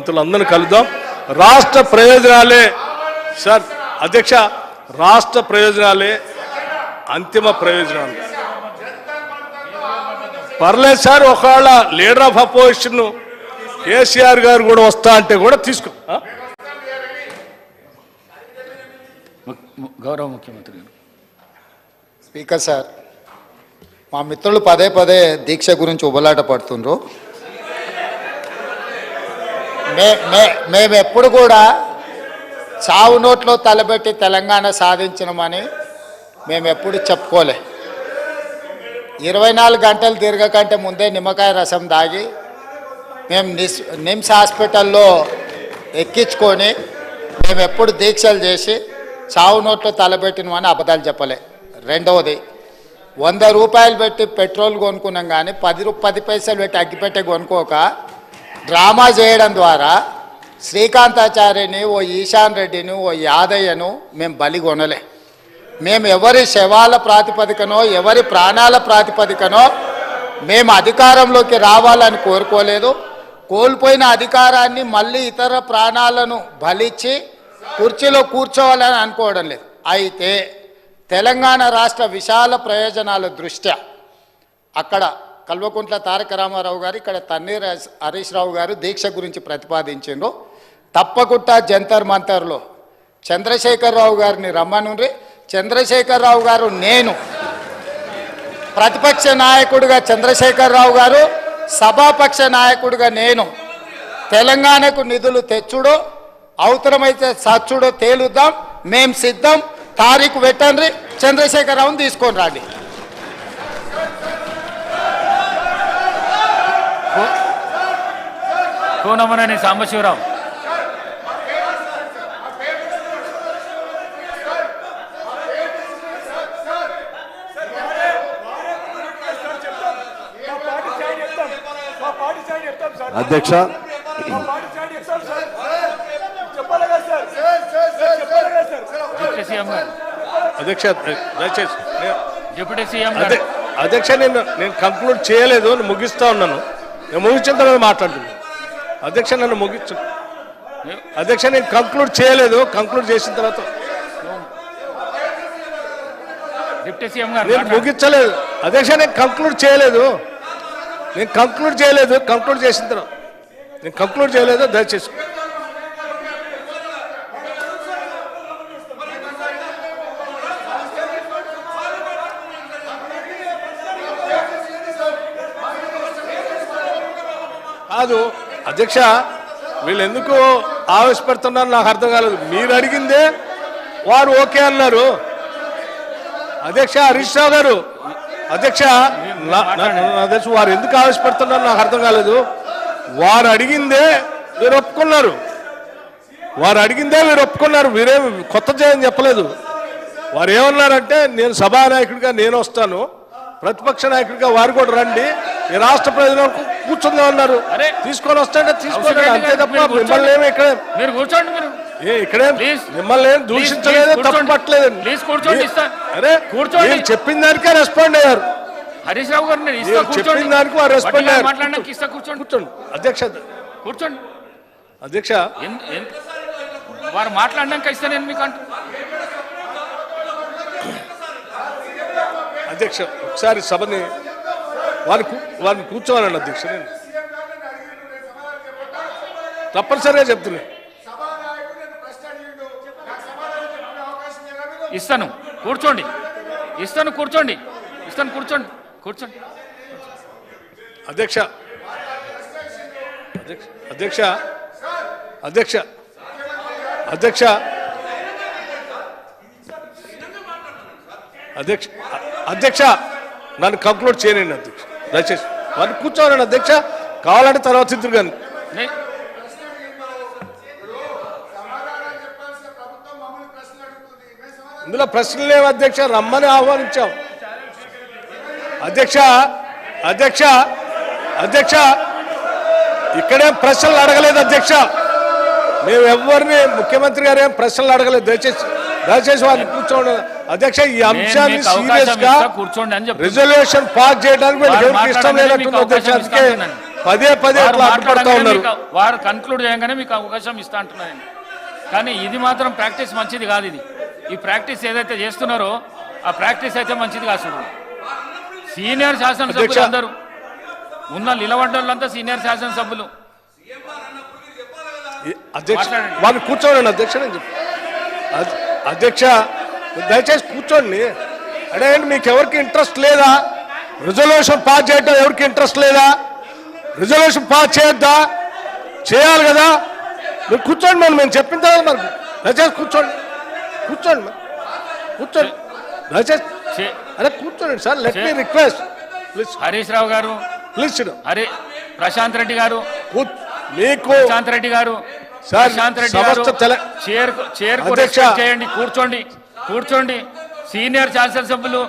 మిత్రులు అందరినీ కలుద్దాం. రాష్ట్ర ప్రయోజనాలే సార్ అధ్యక్ష, రాష్ట్ర ప్రయోజనాలే అంతిమ ప్రయోజనాలు. పర్లేదు సార్, ఒకవేళ లీడర్ ఆఫ్ అపోజిషన్ కేసీఆర్ గారు కూడా వస్తా అంటే కూడా తీసుకో. గౌరవ ముఖ్యమంత్రి గారు. స్పీకర్ సార్, మా మిత్రులు పదే పదే దీక్ష గురించి ఉబలాట పడుతుండ్రు. మేము ఎప్పుడు కూడా చావు నోట్లో తలబెట్టి తెలంగాణ సాధించినమని మేము ఎప్పుడు చెప్పుకోలే. 24 గంటలు తిరగకంటే ముందే నిమ్మకాయ రసం దాగి మేము నిమ్స్ హాస్పిటల్లో ఎక్కించుకొని మేము ఎప్పుడు దీక్షలు చేసి చావు నోట్లో తలబెట్టినమని అబద్ధాలు చెప్పలే. రెండవది, 100 రూపాయలు పెట్టి పెట్రోల్ కొనుక్కున్నాం కానీ 10 పైసలు పెట్టి అగ్గిపెట్టే కొనుక్కోక డ్రామా చేయడం ద్వారా శ్రీకాంతాచార్యని, ఓ ఈశాన్ రెడ్డిని, ఓ యాదయ్యను మేము బలి కొనలే. మేము ఎవరి శవాల ప్రాతిపదికనో ఎవరి ప్రాణాల ప్రాతిపదికనో మేము అధికారంలోకి రావాలని కోరుకోలేదు. కోల్పోయిన అధికారాన్ని మళ్ళీ ఇతర ప్రాణాలను బలిచ్చి కుర్చీలో కూర్చోవాలని అనుకోవడం లేదు. అయితే తెలంగాణ రాష్ట్ర విశాల ప్రయోజనాల దృష్ట్యా అక్కడ కల్వకుంట్ల తారక రామారావు గారు, ఇక్కడ తన్నీర్ హరీష్ రావు గారు దీక్ష గురించి ప్రతిపాదించిండ్రు. తప్పకుండా జంతర్ మంతర్లో చంద్రశేఖరరావు గారిని రమ్మనుండ్రి. చంద్రశేఖరరావు గారు, నేను ప్రతిపక్ష నాయకుడిగా చంద్రశేఖరరావు గారు, సభాపక్ష నాయకుడిగా నేను తెలంగాణకు నిధులు తెచ్చుడో అవసరమైతే సచ్చుడో తేలుద్దాం. మేం సిద్ధం. తారీఖు పెట్టండి, చంద్రశేఖరరావుని తీసుకొని రండి. కోనమనేని సాంబశివరావు. అధ్యక్ష, అధ్యక్ష దయచేసి డిప్యూటీ సీఎం అధ్యక్ష, నేను కంక్లూడ్ చేయలేదు, ముగిస్తా ఉన్నాను. నేను ముగించిన తర్వాత మాట్లాడుతున్నాను. అధ్యక్ష నన్ను ముగించు. అధ్యక్ష నేను కంక్లూడ్ చేయలేదు, కంక్లూడ్ చేసిన తర్వాత డిప్యూటీ సీఎం గారు నేను ముగించలేదు. అధ్యక్ష నేను కంక్లూడ్ చేయలేదు, కంక్లూడ్ చేసిన తర్వాత నేను కంక్లూడ్ చేయలేదు. దయచేసి కాదు అధ్యక్ష, వీళ్ళు ఎందుకు ఆవేశపడుతున్నారు నాకు అర్థం కాలేదు. మీరు అడిగిందే వారు ఓకే అన్నారు. అధ్యక్ష హరీష్ రావు గారు, అధ్యక్ష వారు ఎందుకు ఆవేశపడుతున్నారు నాకు అర్థం కాలేదు. వారు అడిగిందే మీరు ఒప్పుకున్నారు, మీరేం కొత్త చేయని చెప్పలేదు. వారు ఏమన్నారంటే నేను సభానాయకుడిగా నేను వస్తాను, ప్రతిపక్ష నాయకుడిగా వారు కూడా రండి, ఈ రాష్ట్ర ప్రజలకు కూర్చుందాం అన్నారు. తీసుకొని వస్తాంటే తీసుకోండి, అంతే తప్ప మిమ్మల్ని ఏమి ఇక్కడ ఇక్కడే మిమ్మల్ని ఏం దూషించలేదు, తప్పు పట్టలేదు. అరే కూర్చోండి, చెప్పిన దానికే రెస్పాండ్ అయ్యారు. హరీష్ రావు గారు చెప్పిన దానికి వారు రెస్పాండ్ అయ్యారు. కూర్చోండి అధ్యక్ష, కూర్చోండి అధ్యక్ష. వారు మాట్లాడినాక ఇస్తా నేను మీకు అంటూ. అధ్యక్ష ఒకసారి సభని వారిని కూర్చోవాలండి అధ్యక్ష. నేను తప్పనిసరిగా చెప్తున్నా. ఇస్తాను కూర్చోండి. అధ్యక్ష నన్ను కంక్లూడ్ చేయనండి అధ్యక్ష, దయచేసి వారిని కూర్చోవాలండి అధ్యక్ష. కావాలంటే తర్వాత ఇద్దరు కానీ ఇందులో ప్రశ్నలు లేవు అధ్యక్ష. రమ్మని ఆహ్వానించాం అధ్యక్ష. ఇక్కడేం ప్రశ్నలు అడగలేదు అధ్యక్ష. మేము ఎవరిని ముఖ్యమంత్రి గారు ఏం ప్రశ్నలు అడగలేదు. దయచేసి వారిని కూర్చోండి అధ్యక్ష. ఈ అంశాన్ని సీరియస్ గా రిజల్యూషన్ పాస్ చేయడానికి ఇష్టం లేనట్టుంది అధ్యక్ష. అందుకే పదే పదే వారు అట్లా అడ్డుపడతా మాట్లాడగానే ఉన్నారు. వారు కన్క్లూడ్ చేయగానే మీకు అవకాశం ఇస్తా అంటున్నాను. కానీ ఇది మాత్రం ప్రాక్టీస్ మంచిది కాదు. ఈ ప్రాక్టీస్ ఏదైతే చేస్తున్నారో ఆ ప్రాక్టీస్ అయితే మంచిది కాదు. సీనియర్ శాసనసభ్యులు అధ్యక్ష. అందరూ ఉన్న నిలబడ్డోళ్ళంతా సీనియర్ శాసనసభ్యులు. అధ్యక్ష మాట్లాడండి. వాళ్ళు కూర్చోండి అధ్యక్ష, నేను చెప్పు అధ్యక్ష దయచేసి కూర్చోండి. అంటే మీకు ఎవరికి ఇంట్రెస్ట్ లేదా? రిజల్యూషన్ పాస్ చేయడం ఎవరికి ఇంట్రెస్ట్ లేదా? రిజల్యూషన్ పాస్ చేయొద్దా? చేయాలి కదా. మీరు కూర్చోండి, మేము చెప్పిన తర్వాత మరి దయచేసి కూర్చోండి మరి కూర్చోండి దయచేసి. అరే కూర్చోండి sir, let me request please. Harish Rao garu, please Prashanth Reddy గారు, మీకు ప్రశాంత్ రెడ్డి గారు, సార్, ప్రశాంత్ రెడ్డి గారు చైర్ అధ్యక్ష. చేయండి. కూర్చోండి. సీనియర్ శాసనసభ్యులు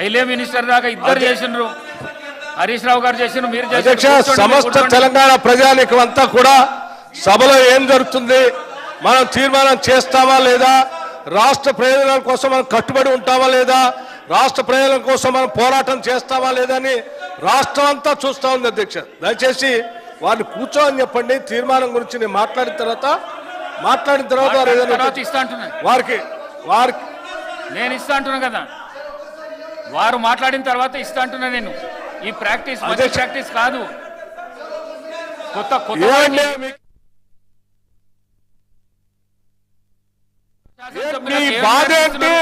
ఐలే మినిస్టర్ దాకా ఇద్దరు చేసిండ్రు. హరీష్ రావు గారు చేసిండ్రు, మీరు అధ్యక్ష. చేసిండ్రు. సమస్త తెలంగాణ ప్రజానీకం అంతా కూడా సభలో ఏం జరుగుతుంది, మనం తీర్మానం చేస్తామా లేదా, రాష్ట్ర ప్రయోజనాల కోసం మనం కట్టుబడి ఉంటామా లేదా, రాష్ట్ర ప్రయోజనం కోసం మనం పోరాటం చేస్తామా లేదా అని రాష్ట్రం అంతా చూస్తా ఉంది అధ్యక్ష. దయచేసి వారిని కూర్చోని చెప్పండి. తీర్మానం గురించి నేను మాట్లాడిన తర్వాత వారు ఏదైనా ఇస్తా అంటున్నాను. వారికి నేను ఇస్తా అంటున్నా కదా, వారు మాట్లాడిన తర్వాత ఇస్తా అంటున్నా నేను. ఈ ప్రాక్టీస్ మంచి ప్రాక్టీస్ కాదు. కొత్త ఏమండి మీకు మీ బాధ ఏంటి?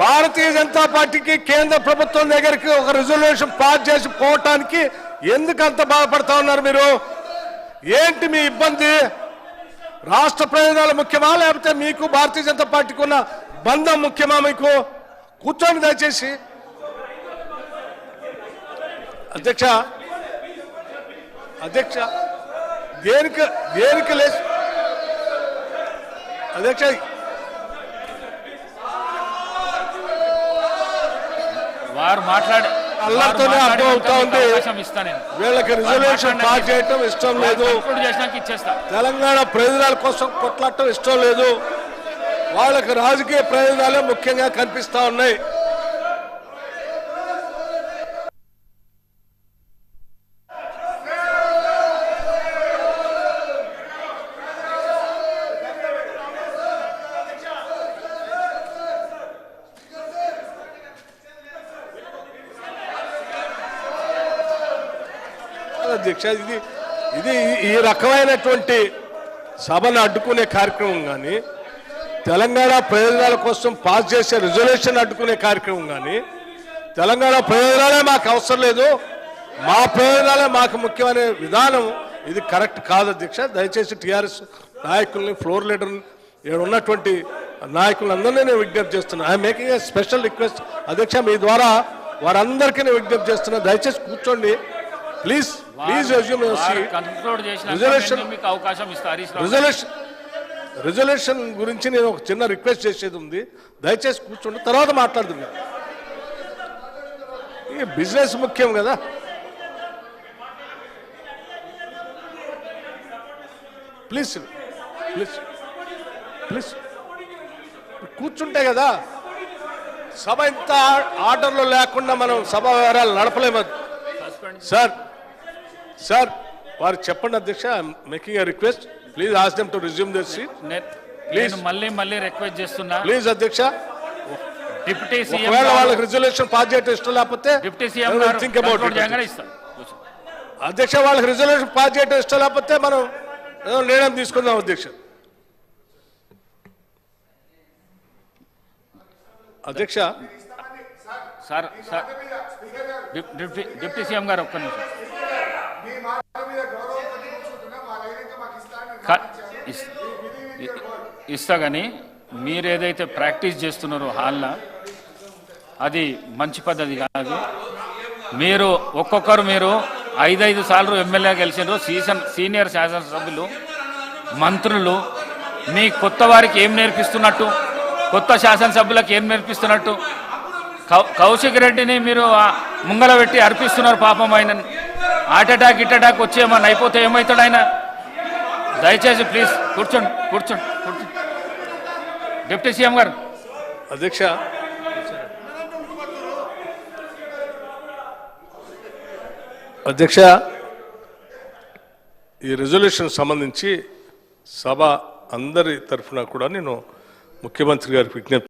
భారతీయ జనతా పార్టీకి కేంద్ర ప్రభుత్వం దగ్గరికి ఒక రిజల్యూషన్ పాస్ చేసి పోవటానికి ఎందుకు అంత బాధపడతా ఉన్నారు మీరు? ఏంటి మీ ఇబ్బంది? రాష్ట్ర ప్రయోజనాలు ముఖ్యమా, లేకపోతే మీకు భారతీయ జనతా పార్టీకి ఉన్న బంధం ముఖ్యమా? మీకు కూర్చోండి దయచేసి. అధ్యక్ష దేనికి లేదు అధ్యక్ష. వారు మాట్లాడే అల్లరితోనే అర్థం అవుతా ఉంది వీళ్ళకి రిజల్యూషన్ పాస్ చేయటం ఇష్టం లేదు, తెలంగాణ ప్రయోజనాల కోసం కొట్లాడటం ఇష్టం లేదు, వాళ్ళకి రాజకీయ ప్రయోజనాలే ముఖ్యంగా కనిపిస్తా ఉన్నాయి. అధ్యక్ష, ఇది ఈ రకమైనటువంటి సభను అడ్డుకునే కార్యక్రమం కానీ, తెలంగాణ ప్రయోజనాల కోసం పాస్ చేసే రిజల్యూషన్ అడ్డుకునే కార్యక్రమం కానీ, తెలంగాణ ప్రయోజనాలే మాకు అవసరం లేదు, మా ప్రయోజనాలే మాకు ముఖ్యమనే విధానం ఇది కరెక్ట్ కాదు అధ్యక్ష. దయచేసి టీఆర్ఎస్ నాయకుల్ని, ఫ్లోర్ లీడర్ని, ఇక్కడ ఉన్నటువంటి నాయకులందరినీ నేను విజ్ఞప్తి చేస్తున్నాను. I'm making a special request అధ్యక్ష, మీ ద్వారా వారందరికీ నేను విజ్ఞప్తి చేస్తున్నా. దయచేసి కూర్చోండి ప్లీజ్. రిజల్యూషన్ గురించి నేను ఒక చిన్న రిక్వెస్ట్ చేసేది ఉంది. దయచేసి కూర్చోండి, తర్వాత మాట్లాడుతున్నా. ఈ బిజినెస్ ముఖ్యం కదా. ప్లీజ్ కూర్చుంటే కదా సభ ఇంత ఆర్డర్లో లేకుండా మనం సభ వ్యవహారాలు నడపలేము. సార్ వారు చెప్పండి అధ్యక్ష. Making a request, please ask them to resume their seat. Please మళ్ళీ రిక్వెస్ట్ చేస్తున్నా. ప్లీజ్ అధ్యక్ష. డిప్యూటీ సీఎం ఒకవేళ వాళ్ళకి రిజల్యూషన్ పాస్ చేయడం ఇష్టం లేకపోతే deputy CM think about it. అధ్యక్ష, వాళ్ళకి రిజల్యూషన్ పాస్ చేయడం ఇష్టం లేకపోతే మనం ఏదో నిర్ణయం తీసుకుందాం అధ్యక్ష. అధ్యక్ష సార్ డిప్యూటీ సీఎం గారు ఒక్క నిమిషం ఇస్తా. కానీ మీరు ఏదైతే ప్రాక్టీస్ చేస్తున్నారో హాల్లో, అది మంచి పద్ధతి కాదు. మీరు ఒక్కొక్కరు మీరు 5 సార్లు ఎమ్మెల్యే గెలిచారు, సీనియర్ శాసనసభ్యులు, మంత్రులు. మీ కొత్త వారికి ఏం నేర్పిస్తున్నట్టు, కొత్త శాసనసభ్యులకు ఏం నేర్పిస్తున్నట్టు? కౌశిక్ రెడ్డిని మీరు ముంగల పెట్టి అర్పిస్తున్నారు. పాపం ఆయన హార్ట్ అటాక్ వచ్చి ఏమన్నా అయిపోతే ఏమవుతాడు ఆయన? దయచేసి ప్లీజ్ కూర్చోండి. డిప్యూటీ సీఎం గారు. అధ్యక్ష, అధ్యక్ష, ఈ రెజల్యూషన్ సంబంధించి సభ అందరి తరఫున కూడా నేను ముఖ్యమంత్రి గారికి విజ్ఞప్తి